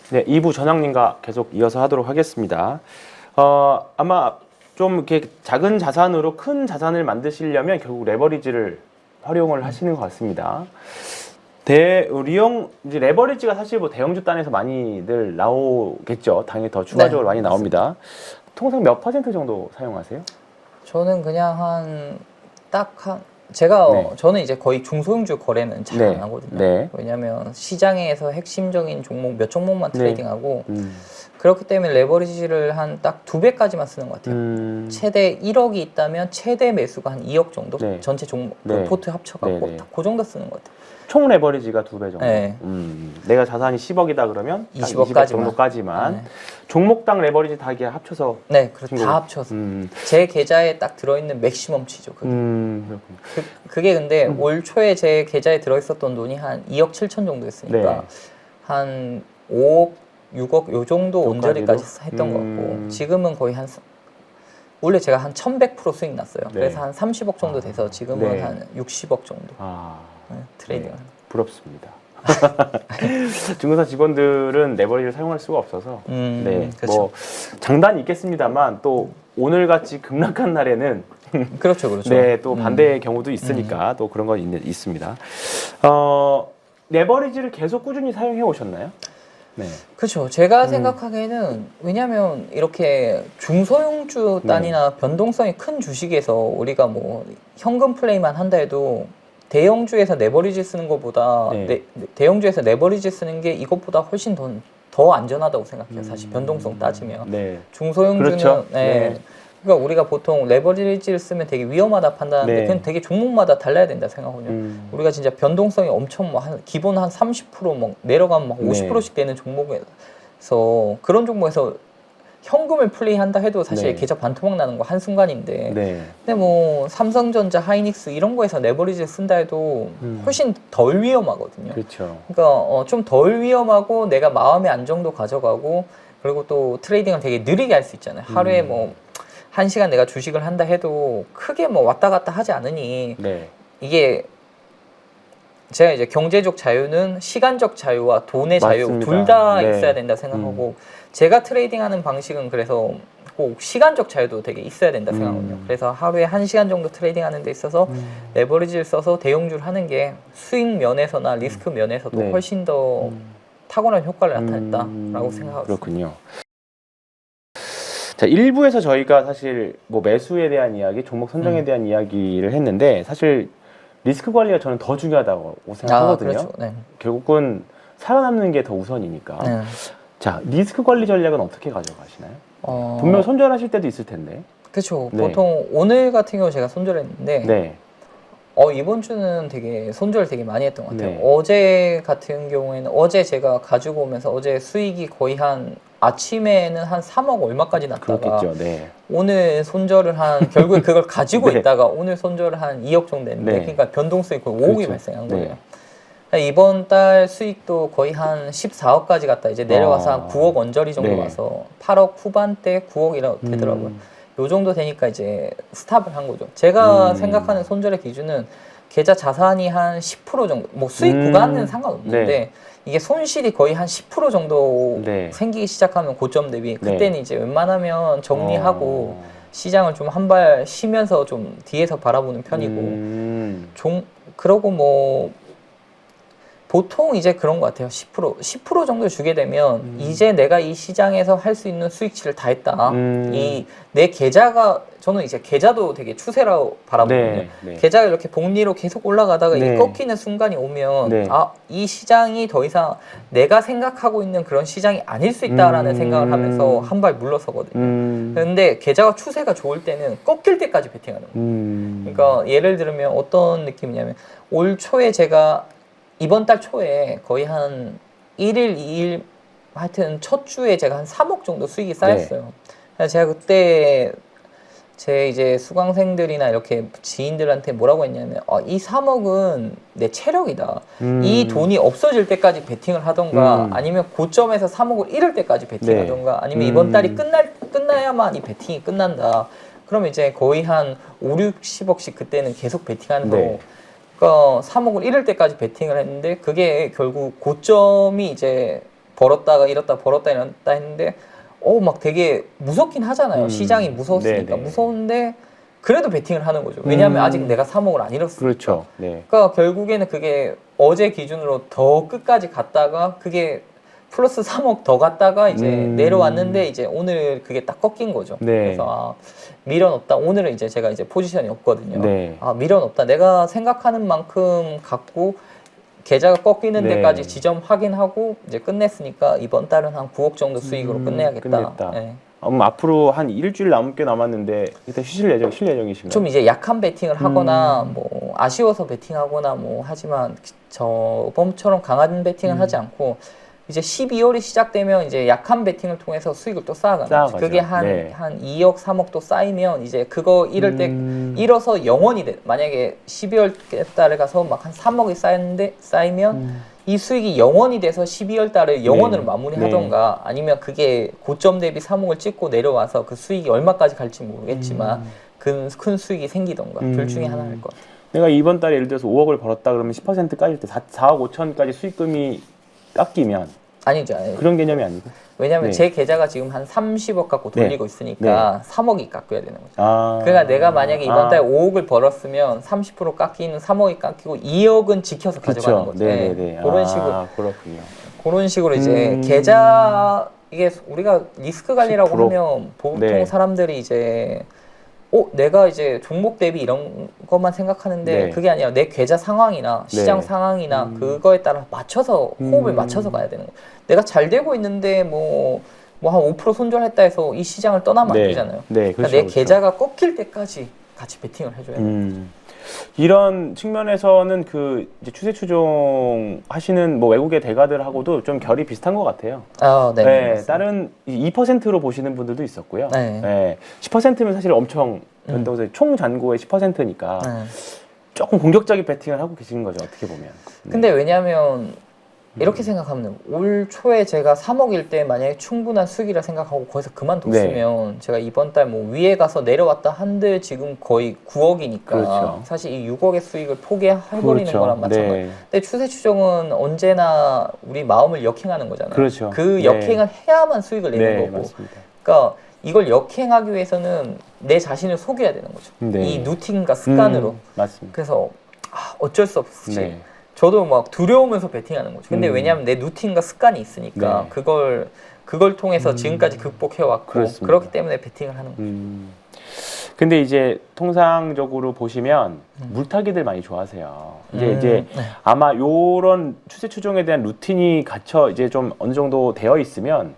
네, 2부 전황님과 계속 이어서 하도록 하겠습니다. 아마 좀 이렇게 작은 자산으로 큰 자산을 만드시려면 결국 레버리지를 활용을 하시는 것 같습니다. 이제 레버리지가 사실 뭐 대형주 단에서 많이들 나오겠죠. 당연히 더 추가적으로 많이 나옵니다. 통상 몇 퍼센트 정도 사용하세요? 저는 그냥 저는 이제 거의 중소형주 거래는 잘 안 하거든요. 왜냐면 시장에서 핵심적인 종목 몇 종목만 트레이딩하고 그렇기 때문에 레버리지를 한 딱 2배까지만 쓰는 것 같아요. 최대 1억이 있다면 최대 매수가 한 2억 정도? 전체 종목, 포트 합쳐갖고 딱 그 정도 쓰는 것 같아요. 총 레버리지가 2배 정도. 내가 자산이 10억이다 그러면 20억 정도까지만. 종목당 레버리지 다 이게 합쳐서. 네, 다 합쳐서. 제 계좌에 딱 들어있는 맥시멈치죠. 그게 근데 올 초에 제 계좌에 들어있었던 돈이 한 2억 7천 정도였으니까 한 5억, 6억 요 정도 언저리까지 했던 것 같고 지금은 거의 원래 제가 한 1100% 수익 났어요. 그래서 한 30억 정도 돼서 지금은 한 60억 정도 트레이딩을. 부럽습니다. 증권사 직원들은 레버리지를 사용할 수가 없어서 뭐 장단이 있겠습니다만 또 오늘같이 급락한 날에는 그렇죠. 또 반대의 경우도 있으니까 또 그런 건 있습니다. 레버리지를 계속 꾸준히 사용해 오셨나요? 그렇죠. 제가 생각하기에는 왜냐하면 이렇게 중소형주 단이나 변동성이 큰 주식에서 우리가 뭐 현금 플레이만 한다 해도 대형주에서 레버리지 쓰는 것보다 대형주에서 레버리지 쓰는 게 이것보다 훨씬 더 안전하다고 생각해요. 사실 변동성 따지면 중소형주는 그러니까 우리가 보통 레버리지를 쓰면 되게 위험하다 판단하는데 그건 되게 종목마다 달라야 된다 생각하거든요. 우리가 진짜 변동성이 엄청 기본 한 30% 막 내려가면 막 50%씩 되는 종목에서 그런 종목에서 현금을 플레이한다 해도 사실 계좌 반토막 나는 거 한순간인데 근데 뭐 삼성전자, 하이닉스 이런 거에서 레버리지 쓴다 해도 훨씬 덜 위험하거든요. 그러니까 좀 덜 위험하고 내가 마음의 안정도 가져가고 그리고 또 트레이딩을 되게 느리게 할 수 있잖아요. 하루에 뭐 1시간 내가 주식을 한다 해도 크게 뭐 왔다 갔다 하지 않으니 이게 제가 이제 경제적 자유는 시간적 자유와 돈의 자유 둘 다 있어야 된다 생각하고 제가 트레이딩하는 방식은 그래서 꼭 시간적 자유도 되게 있어야 된다 생각하거든요. 그래서 하루에 1시간 정도 트레이딩하는 데 있어서 레버리지를 써서 대형주를 하는 게 수익 면에서나 리스크 면에서도 훨씬 더 탁월한 효과를 나타냈다라고 생각하고 그렇군요. 자, 1부에서 저희가 사실 뭐 매수에 대한 이야기, 종목 선정에 대한 이야기를 했는데 사실 리스크 관리가 저는 더 중요하다고 생각하거든요. 결국은 살아남는 게 더 우선이니까. 자, 리스크 관리 전략은 어떻게 가져가시나요? 분명 손절하실 때도 있을 텐데. 그렇죠. 보통 오늘 같은 경우 제가 손절했는데 이번 주는 되게 손절 되게 많이 했던 것 같아요. 어제 같은 경우에는 어제 제가 가지고 오면서 어제 수익이 거의 한 아침에는 한 3억 얼마까지 났다가 오늘 손절을 결국에 그걸 가지고 있다가 오늘 손절을 한 2억 정도 했는데 그러니까 변동성이 거의 5억이 발생한 거예요. 이번 달 수익도 거의 한 14억까지 갔다 이제 내려가서 한 9억 언저리 정도 와서 8억 후반대 9억이라고 되더라고요. 요 정도 되니까 이제 스탑을 한 거죠. 제가 생각하는 손절의 기준은 계좌 자산이 한 10% 정도, 뭐 수익 구간은 상관없는데 이게 손실이 거의 한 10% 정도 생기기 시작하면 고점 대비 그때는 이제 웬만하면 정리하고 시장을 좀 한 발 쉬면서 좀 뒤에서 바라보는 편이고 그러고 뭐 보통 이제 그런 것 같아요. 10% 정도 주게 되면 이제 내가 이 시장에서 할 수 있는 수익치를 다 했다. 내 계좌가 저는 이제 계좌도 되게 추세라고 바라보거든요. 계좌가 이렇게 복리로 계속 올라가다가 이게 꺾이는 순간이 오면 이 시장이 더 이상 내가 생각하고 있는 그런 시장이 아닐 수 있다라는 생각을 하면서 한 발 물러서거든요. 근데 계좌가 추세가 좋을 때는 꺾일 때까지 베팅하는 거예요. 그러니까 예를 들면 어떤 느낌이냐면 올 초에 제가 이번 달 초에 거의 한 1일, 2일 하여튼 첫 주에 제가 한 3억 정도 수익이 쌓였어요. 그래서 제가 그때 제 이제 수강생들이나 이렇게 지인들한테 뭐라고 했냐면 이 3억은 내 체력이다. 이 돈이 없어질 때까지 베팅을 하던가 아니면 고점에서 3억을 잃을 때까지 베팅하던가 아니면 이번 달이 끝나야만 이 베팅이 끝난다. 그럼 이제 거의 한 5, 60억씩 그때는 계속 베팅하면서 그러니까 3억을 잃을 때까지 베팅을 했는데 그게 결국 고점이 이제 벌었다가 잃었다 벌었다 잃었다 했는데 막 되게 무섭긴 하잖아요. 시장이 무서웠으니까. 네네. 무서운데 그래도 베팅을 하는 거죠. 왜냐하면 아직 내가 3억을 안 잃었으니까. 그렇죠. 네. 그러니까 결국에는 그게 어제 기준으로 더 끝까지 갔다가 그게 플러스 3억 더 갔다가 이제 내려왔는데 이제 오늘 그게 딱 꺾인 거죠. 네. 그래서 미련 없다. 오늘은 이제 제가 이제 포지션이 없거든요. 네. 미련 없다. 내가 생각하는 만큼 갖고 계좌가 꺾이는 네. 데까지 지점 확인하고 이제 끝냈으니까 이번 달은 한 9억 정도 수익으로 끝내야겠다. 끝냈다. 네. 앞으로 한 일주일 넘게 남았는데 일단 쉴 예정이신가요? 좀 이제 약한 베팅을 하거나 뭐 아쉬워서 베팅하거나 뭐 하지만 저번처럼 강한 베팅을 하지 않고 이제 12월이 시작되면 이제 약한 베팅을 통해서 수익을 또 쌓아가는 거죠. 그게 한 2억, 3억 또 쌓이면 이제 그거 잃을 때 잃어서 영원이 돼. 만약에 12월 달에 가서 막 한 3억이 쌓이면 이 수익이 영원이 돼서 12월 달에 영원으로 마무리하던가 아니면 그게 고점 대비 3억을 찍고 내려와서 그 수익이 얼마까지 갈지 모르겠지만 큰 수익이 생기던가 둘 중에 하나일 것 같아요. 내가 이번 달에 예를 들어서 5억을 벌었다 그러면 10% 까질 때 4억 5천까지 수익금이 깎이면 아니죠. 그런 개념이 아니고 왜냐하면 제 계좌가 지금 한 30억 갖고 돌리고 있으니까 3억이 깎여야 되는 거죠. 그러니까 내가 만약에 이번 달에 5억을 벌었으면 30% 깎이는 3억이 깎이고 2억은 지켜서 가져가는 거죠. 네네네. 그런 식으로 그렇군요. 그런 식으로 이제 계좌 이게 우리가 리스크 관리라고 10%? 하면 보통 사람들이 이제 내가 이제 종목 대비 이런 것만 생각하는데 그게 아니라 내 계좌 상황이나 시장 상황이나 그거에 따라 맞춰서 호흡을 맞춰서 가야 되는 거예요. 내가 잘 되고 있는데 뭐 한 5% 손절했다 해서 이 시장을 떠나면 안 되잖아요. 그러니까 내 계좌가 꺾일 때까지 같이 베팅을 해줘야 돼요. 이런 측면에서는 그 이제 추세 추종 하시는 뭐 외국의 대가들하고도 좀 결이 비슷한 것 같아요. 다른 2%로 보시는 분들도 있었고요. 10%면 사실 엄청 총 잔고의 10%니까 조금 공격적인 베팅을 하고 계시는 거죠. 어떻게 보면. 근데 왜냐하면 이렇게 생각하면 올 초에 제가 3억일 때 만약에 충분한 수익이라 생각하고 거기서 그만뒀으면 제가 이번 달 뭐 위에 가서 내려왔다 한들 지금 거의 9억이니까 사실 이 6억의 수익을 포기해버리는 거랑 마찬가지예요. 근데 추세 추종은 언제나 우리 마음을 역행하는 거잖아요. 그 역행을 해야만 수익을 내는 거고. 그러니까 이걸 역행하기 위해서는 내 자신을 속여야 되는 거죠. 이 루틴과 습관으로. 그래서 어쩔 수 없이 저도 막 두려우면서 베팅하는 거죠. 근데 왜냐하면 내 루틴과 습관이 있으니까 그걸 통해서 지금까지 극복해왔고 그렇기 때문에 베팅을 하는 거죠. 근데 이제 통상적으로 보시면 물타기들 많이 좋아하세요. 이제 아마 요런 추세 추종에 대한 루틴이 갖춰 이제 좀 어느 정도 되어 있으면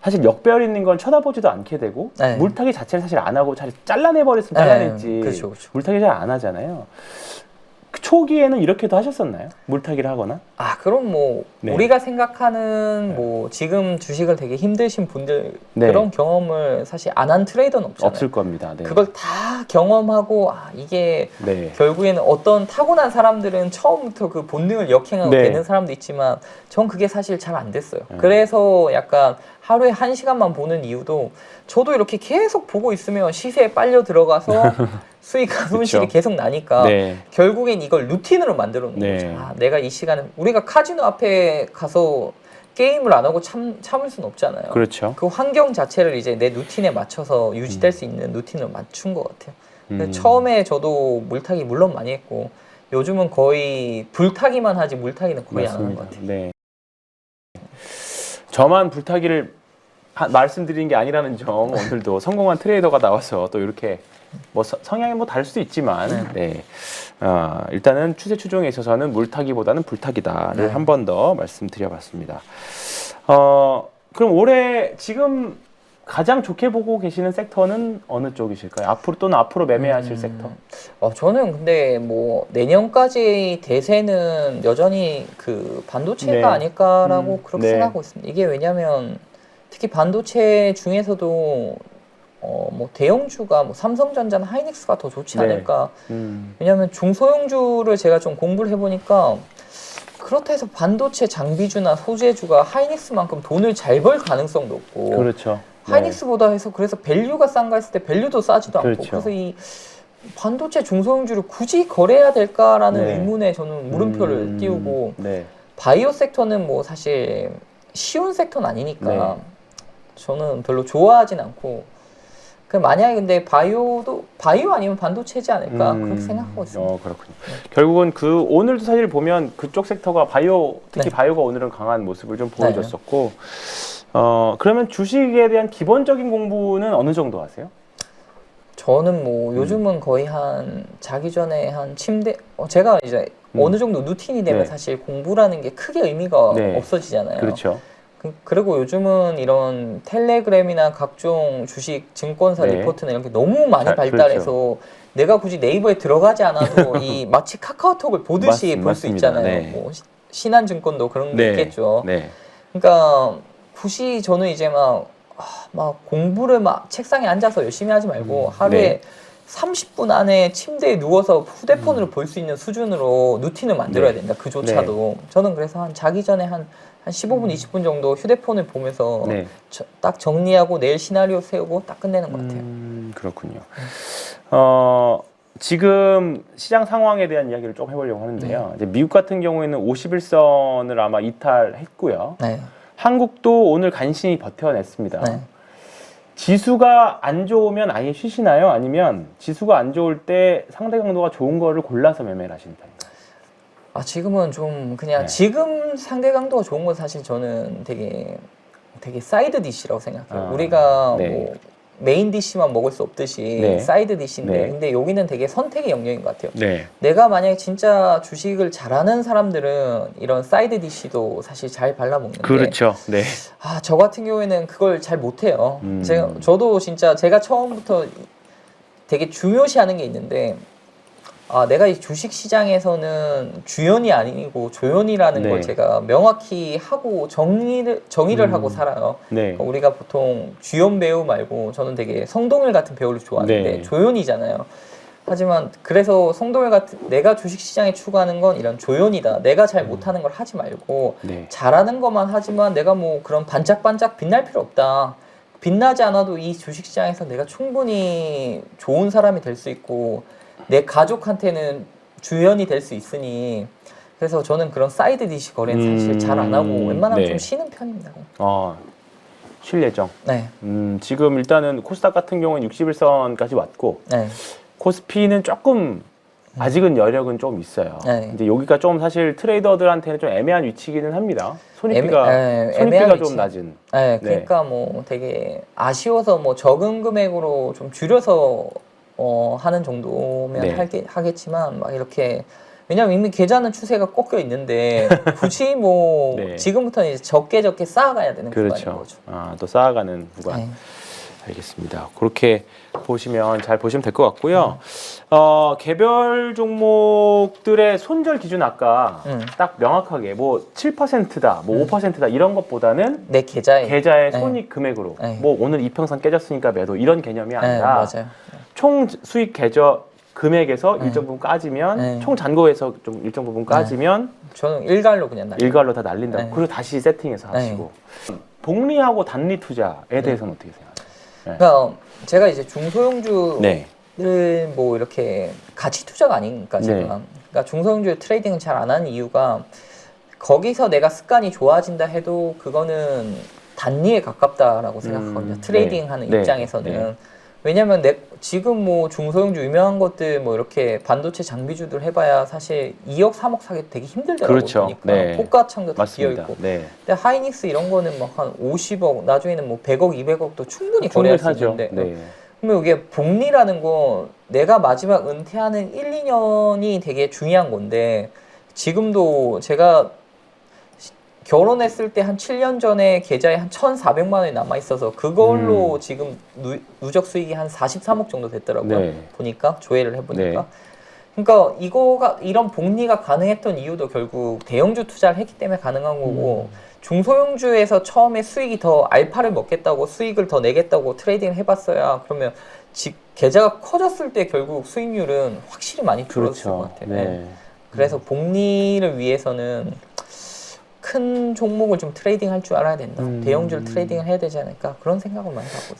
사실 역배열 있는 건 쳐다보지도 않게 되고 물타기 자체를 사실 안 하고 잘 잘라내버렸으면 잘라냈지 물타기 잘 안 하잖아요. 초기에는 이렇게도 하셨었나요? 물타기를 하거나? 그럼 뭐 우리가 생각하는 뭐 지금 주식을 되게 힘드신 분들 그런 경험을 사실 안 한 트레이더는 없잖아요. 없을 겁니다. 그걸 다 경험하고 이게 결국에는 어떤 타고난 사람들은 처음부터 그 본능을 역행하고 되는 사람도 있지만 전 그게 사실 잘 안 됐어요. 그래서 약간 하루에 1시간만 보는 이유도 저도 이렇게 계속 보고 있으면 시세에 빨려 들어가서 수익과 손실이 계속 나니까 결국엔 이걸 루틴으로 만들어 놓는 거죠. 내가 이 시간은 우리가 카지노 앞에 가서 게임을 안 하고 참을 수는 없잖아요. 그 환경 자체를 이제 내 루틴에 맞춰서 유지될 수 있는 루틴을 맞춘 것 같아요. 근데 처음에 저도 물타기 물론 많이 했고 요즘은 거의 불타기만 하지 물타기는 거의 안 하는 것 같아요. 저만 불타기를 말씀드리는 게 아니라는 점 오늘도 성공한 트레이더가 나와서 또 이렇게 뭐 성향이 뭐 다를 수도 있지만 일단은 추세 추종에 있어서는 물타기보다는 불타기다를 한 번 더 말씀드려봤습니다. 그럼 올해 지금 가장 좋게 보고 계시는 섹터는 어느 쪽이실까요? 앞으로 매매하실 섹터? 저는 근데 뭐 내년까지 대세는 여전히 그 반도체가 아닐까라고 그렇게 생각하고 있습니다. 이게 왜냐면 특히 반도체 중에서도 뭐 대형주가 뭐 삼성전자나 하이닉스가 더 좋지 않을까. 왜냐하면 중소형주를 제가 좀 공부를 해보니까 그렇다 해서 반도체 장비주나 소재주가 하이닉스만큼 돈을 잘 벌 가능성도 없고. 하이닉스보다 해서 그래서 밸류가 싼가 했을 때 밸류도 싸지도 않고. 그래서 이 반도체 중소형주를 굳이 거래해야 될까라는 의문에 저는 물음표를 띄우고 바이오 섹터는 뭐 사실 쉬운 섹터는 아니니까 저는 별로 좋아하진 않고 만약에 근데 바이오 아니면 반도체지 않을까 그렇게 생각하고 있습니다. 그렇군요. 결국은 오늘도 사실 보면 그쪽 섹터가 특히 바이오가 오늘은 강한 모습을 좀 보여줬었고 그러면 주식에 대한 기본적인 공부는 어느 정도 하세요? 저는 뭐 요즘은 거의 자기 전에 제가 이제 어느 정도 루틴이 되면 사실 공부라는 게 크게 의미가 없어지잖아요. 그렇죠. 그리고 요즘은 이런 텔레그램이나 각종 주식 증권사 리포트나 이런 게 너무 많이 발달해서 그렇죠. 내가 굳이 네이버에 들어가지 않아도 마치 카카오톡을 보듯이 볼 수 있잖아요. 뭐 신한증권도 그런 게 있겠죠. 그러니까 굳이 저는 이제 막 공부를 책상에 앉아서 열심히 하지 말고 하루에 30분 안에 침대에 누워서 휴대폰으로 볼 수 있는 수준으로 루틴을 만들어야 된다. 그조차도. 저는 그래서 자기 전에 한 15분, 20분 정도 휴대폰을 보면서 딱 정리하고 내일 시나리오 세우고 딱 끝내는 것 같아요. 그렇군요. 지금 시장 상황에 대한 이야기를 좀 해보려고 하는데요. 이제 미국 같은 경우에는 51선을 아마 이탈했고요. 한국도 오늘 간신히 버텨냈습니다. 지수가 안 좋으면 아예 쉬시나요? 아니면 지수가 안 좋을 때 상대 강도가 좋은 거를 골라서 매매를 하시는 편인가요? 지금은 좀 그냥 지금 상대 강도가 좋은 건 사실 저는 되게 사이드 디시라고 생각해요. 우리가 뭐 메인 디시만 먹을 수 없듯이 사이드 디시인데 근데 여기는 되게 선택의 영역인 것 같아요. 내가 만약에 진짜 주식을 잘하는 사람들은 이런 사이드 디시도 사실 잘 발라먹는데 그렇죠. 저 같은 경우에는 그걸 잘 못해요. 저도 진짜 제가 처음부터 되게 중요시하는 게 있는데 내가 이 주식 시장에서는 주연이 아니고 조연이라는 걸 제가 명확히 하고 정의를 하고 살아요. 그러니까 우리가 보통 주연 배우 말고 저는 되게 성동일 같은 배우를 좋아하는데 조연이잖아요. 하지만 그래서 성동일 같은 내가 주식 시장에 추구하는 건 이런 조연이다. 내가 잘 못하는 걸 하지 말고 잘하는 것만 하지만 내가 뭐 그런 반짝반짝 빛날 필요 없다. 빛나지 않아도 이 주식 시장에서 내가 충분히 좋은 사람이 될 수 있고 내 가족한테는 주연이 될 수 있으니 그래서 저는 그런 사이드 디시 거래는 사실 잘 안 하고 웬만하면 좀 쉬는 편입니다. 쉴 예정. 지금 일단은 코스닥 같은 경우는 61선까지 왔고 코스피는 조금 아직은 여력은 좀 있어요. 이제 여기가 좀 사실 트레이더들한테는 좀 애매한 위치기는 합니다. 손익비가 좀 낮은. 그러니까 뭐 되게 아쉬워서 뭐 적은 금액으로 좀 줄여서 하는 정도면 하겠지만 막 이렇게 왜냐면 이미 계좌는 추세가 꺾여 있는데 굳이 뭐 지금부터는 이제 적게 쌓아가야 되는 구간인 거죠. 또 쌓아가는 구간. 알겠습니다. 그렇게 잘 보시면 될 것 같고요. 개별 종목들의 손절 기준 아까 딱 명확하게 뭐 7%다, 뭐 5%다 이런 것보다는 내 계좌의 손익 금액으로 뭐 오늘 이평선 깨졌으니까 매도 이런 개념이 아니라 총 수익 계좌 금액에서 일정 부분 까지면 총 잔고에서 좀 일정 부분 까지면 저는 일괄로 그냥 일괄로 다 날린다. 그리고 다시 세팅해서 하시고 복리하고 단리 투자에 대해서는 어떻게 생각하세요? 그러니까 제가 이제 중소형주를 뭐 이렇게 가치 투자가 아니니까 제가 그러니까 중소형주 트레이딩은 잘 안 하는 이유가 거기서 내가 습관이 좋아진다 해도 그거는 단리에 가깝다라고 생각하거든요. 트레이딩하는 입장에서는 왜냐면 지금 뭐 중소형주 유명한 것들 뭐 이렇게 반도체 장비주들 해봐야 사실 2억 3억 사기 되게 힘들더라고요. 보니까 호가창도 다 비어있고 근데 하이닉스 이런 거는 막 한 50억 나중에는 뭐 100억 200억도 충분히 거래할 수 있는데 그러면 이게 복리라는 건 내가 마지막 은퇴하는 1, 2년이 되게 중요한 건데 지금도 제가 결혼했을 때 한 7년 전에 계좌에 한 1,400만 원이 남아 있어서 그걸로 지금 누적 수익이 한 43억 정도 됐더라고요. 보니까 조회를 해보니까. 그러니까 이런 복리가 가능했던 이유도 결국 대형주 투자를 했기 때문에 가능한 거고 중소형주에서 처음에 수익이 더 알파를 먹겠다고 수익을 더 내겠다고 트레이딩을 해봤어야 그러면 계좌가 커졌을 때 결국 수익률은 확실히 많이 줄었을 것 같아요. 그래서 복리를 위해서는 큰 종목을 좀 트레이딩 할 줄 알아야 된다. 대형주를 트레이딩을 해야 되지 않을까 그런 생각을 많이 하고 있어요.